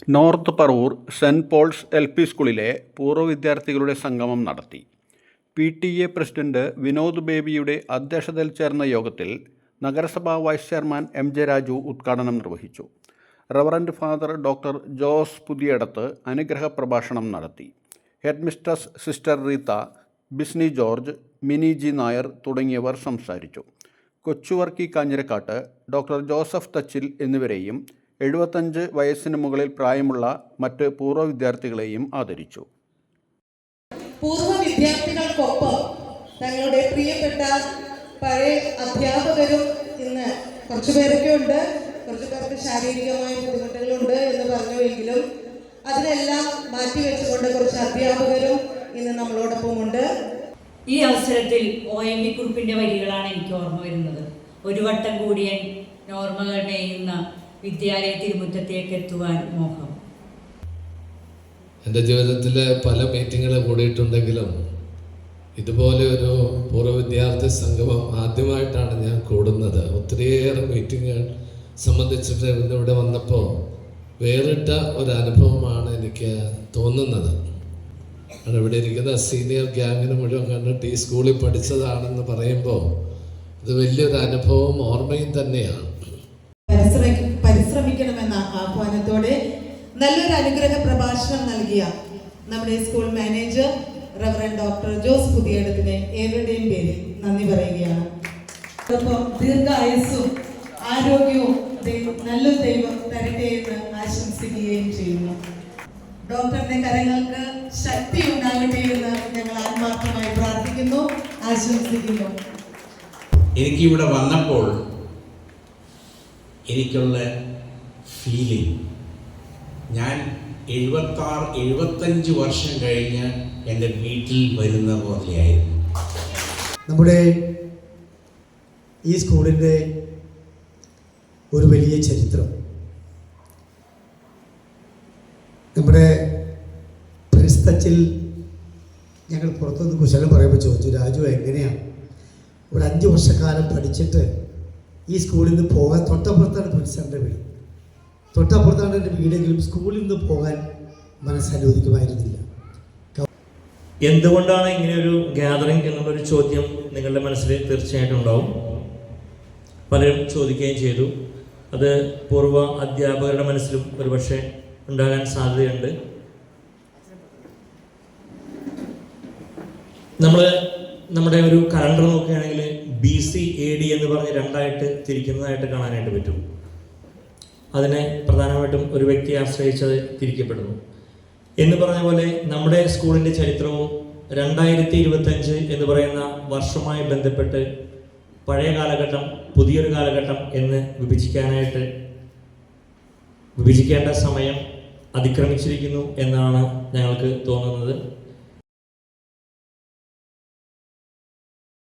North Paravur saint Paul's LP സ്കൂളിലെ പൂർവ്വ വിദ്യാർത്ഥികളുടെ സംഗമം നടത്തി. PTA പ്രസിഡന്റ് വിനോദ് ബേബിയുടെ അധ്യക്ഷതയിൽ ചേർന്ന യോഗത്തിൽ നഗരസഭാ വൈസ് ചെയർമാൻ MJ രാജു ഉദ്ഘാടനം നിർവഹിച്ചു. Reverend father doctor Jose Puthiyadath അനുഗ്രഹ പ്രഭാഷണം നടത്തി. Headmistress sister Reetha, Bisny George, Mini G Nair തുടങ്ങിയവർ സംസാരിച്ചു. കൊച്ചുവർക്കി കാഞ്ഞിരക്കാട്ട്, ഡോക്ടർ ജോസഫ് തച്ചിൽ എന്നിവരെയും 75 വയസ്സിന് മുകളിൽ പ്രായമുള്ള മറ്റ് പൂർവ്വ വിദ്യാർത്ഥികളെയും ആദരിച്ചു. പൂർവ്വ വിദ്യാർത്ഥികൾക്കൊപ്പം തങ്ങളുടെ പ്രിയപ്പെട്ട പഴയ അധ്യാപകരും ഇന്ന് കുറച്ചു പേരൊക്കെ ഉണ്ട്, കുറച്ചു പേർക്ക് ശാരീരികമായ ബുദ്ധിമുട്ടുകളുണ്ട് എന്ന് പറഞ്ഞുവെങ്കിലും അതിനെല്ലാം മാറ്റിവെച്ചുകൊണ്ട് കുറച്ച് അധ്യാപകരും ഇന്ന് നമ്മളോടൊപ്പം ഉണ്ട്. ഈ അവസരത്തിൽ OMV കുറിപ്പിന്റെ വരികളാണ് എനിക്ക് ഓർമ്മ വരുന്നത്. ഒരു വട്ടം കൂടി നോർമകൾ മേയുന്ന വിദ്യാലയ തിരുമുറ്റത്തേക്ക് എത്തുവാൻ മോഹം. എൻ്റെ ജീവിതത്തിൽ പല മീറ്റിങ്ങുകൾ കൂടിയിട്ടുണ്ടെങ്കിലും ഇതുപോലെ ഒരു പൂർവ്വ വിദ്യാർത്ഥി സംഗമം ആദ്യമായിട്ടാണ് ഞാൻ കൂടുന്നത്. ഒത്തിരിയേറെ മീറ്റിങ്ങുകൾ സംബന്ധിച്ചിട്ട് ഇവിടെ വന്നപ്പോൾ വേറിട്ട ഒരു അനുഭവമാണ് എനിക്ക് തോന്നുന്നത്. ഇവിടെ ഇരിക്കുന്ന സീനിയർ ഗ്യാങ്ങിന് മുഴുവൻ കണ്ടിട്ട് ഈ സ്കൂളിൽ പഠിച്ചതാണെന്ന് പറയുമ്പോൾ ഇത് വലിയൊരു അനുഭവവും ഓർമ്മയും തന്നെയാണ്. പരിശ്രമിക്കണമെന്ന ആഹ്വാനത്തോടെ നല്ലൊരു അനുഗ്രഹ പ്രഭാഷണം നൽകിയ നമ്മുടെ school manager reverend doctor Jose പുതിയടത്തിന് ഏവരുടെയും പേരിൽ നന്ദി പറയുകയാണ്. ദീർഘായുസ്സും ആരോഗ്യവും നല്ലൊരു ദൈവം തരട്ടെ എന്ന് ആശംസിക്കുകയും ചെയ്യുന്നു. ഡോക്ടറിന്റെ കരങ്ങൾക്ക് ശക്തി ഉണ്ടാകട്ടെ എന്ന് ഞങ്ങൾ ആത്മാർത്ഥമായി പ്രാർത്ഥിക്കുന്നു, ആശംസിക്കുന്നു. എനിക്കിവിടെ വന്നപ്പോൾ എനിക്കുള്ള ഫീലിംഗ്, ഞാൻ 76-75 വർഷം കഴിഞ്ഞ് എൻ്റെ വീട്ടിൽ വരുന്ന പോലെയായിരുന്നു. നമ്മുടെ ഈ സ്കൂളിൻ്റെ ഒരു വലിയ ചരിത്രം നമ്മുടെ പ്രിൻസ് തച്ചിൽ ഞങ്ങൾ പുറത്തുനിന്ന് കുശലം പറയുമ്പോൾ ചോദിച്ചു, രാജു എങ്ങനെയാണ് ഒരു 5 വർഷക്കാലം പഠിച്ചിട്ട് ഈ സ്കൂളിൽ നിന്ന് പോകാൻ? തൊട്ടപ്പുറത്താണ് പ്രിൻസിൻ്റെ വീട്, തൊട്ടപ്പുറത്താണ് എൻ്റെ വീടെങ്കിലും സ്കൂളിൽ നിന്ന് പോകാൻ മനസ്സനുവദിക്കുമായിരുന്നില്ല. എന്തുകൊണ്ടാണ് ഇങ്ങനെയൊരു ഗ്യാതറിംഗ് എന്നുള്ളൊരു ചോദ്യം നിങ്ങളുടെ മനസ്സിൽ തീർച്ചയായിട്ടും ഉണ്ടാവും. പലരും ചോദിക്കുകയും ചെയ്തു. അത് പൂർവ്വ അധ്യാപകരുടെ മനസ്സിലും ഒരുപക്ഷെ ഉണ്ടാകാൻ സാധ്യതയുണ്ട്. നമ്മുടെ ഒരു കലണ്ടർ നോക്കുകയാണെങ്കിൽ BC AD എന്ന് പറഞ്ഞ് രണ്ടായിട്ട് തിരിക്കുന്നതായിട്ട് കാണാനായിട്ട് പറ്റും. അതിനെ പ്രധാനമായിട്ടും ഒരു വ്യക്തിയെ ആശ്രയിച്ചത് തിരിക്കപ്പെടുന്നു എന്ന് പറഞ്ഞ പോലെ നമ്മുടെ സ്കൂളിൻ്റെ ചരിത്രവും 2025 എന്ന് പറയുന്ന വർഷവുമായി ബന്ധപ്പെട്ട് പഴയ കാലഘട്ടം, പുതിയൊരു കാലഘട്ടം എന്ന് വിഭജിക്കേണ്ട സമയം അതിക്രമിച്ചിരിക്കുന്നു എന്നാണ് ഞങ്ങൾക്ക് തോന്നുന്നത്.